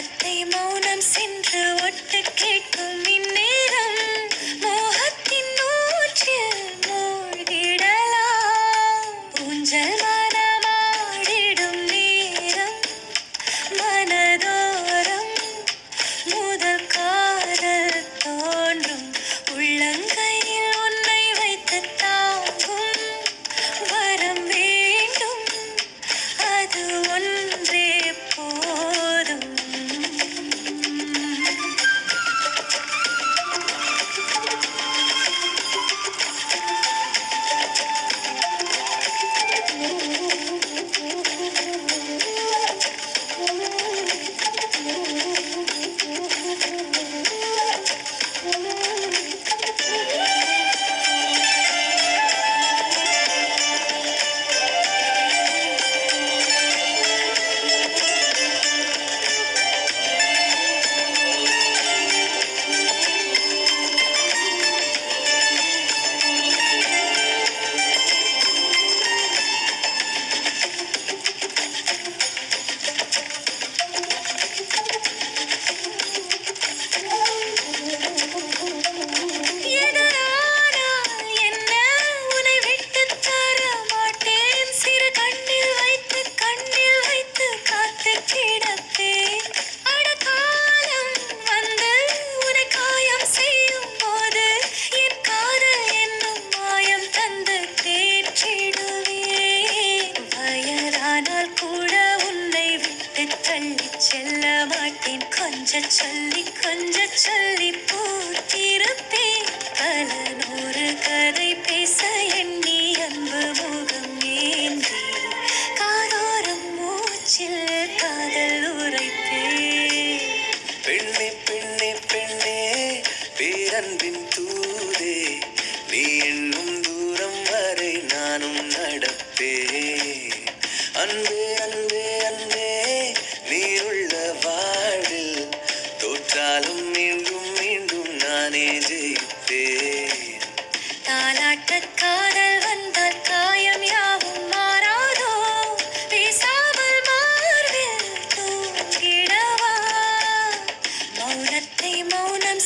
மௌனத்தை மௌனம் சென்று ஒட்டு கேட்கும் இந்நேரம் மோகத்தின் மூச்சில் மூழ்கிடலாம். ஊஞ்சல் மனமாடிடும் நேரம் மனதோரம் முதல் காதல் தோன்றும். உள்ளங்கையில் உன்னை வைத்து தாங்கும் வரம் வேண்டும், அது ஒன்றே போதும். செல்ல மாட்டேன், கொஞ்ச சொல்லி பூத்திருப்பேன். பல நூறு கதை பேச எண்ணி அன்பு முகம் ஏந்தி காதோரம் மூச்சில் காதல் உரைப்பேன். பெண்ணே பெண்ணே பெண்ணே பேரன்பின் தூதே, நீ என்னும் தூரம் வரை நானும் நடப்பேன். அன்பே அன்பே அன்பே நீருள்ள வாழ்வில் தோற்றாலும் மீண்டும் மீண்டும் நானே ஜெயிப்பேன். தாலாட்ட காதல் வந்தால் காயம் யாவும் மாறாதோ, பேசாமல் மார்பில் தூங்கிடவா. மௌனத்தை மௌனம்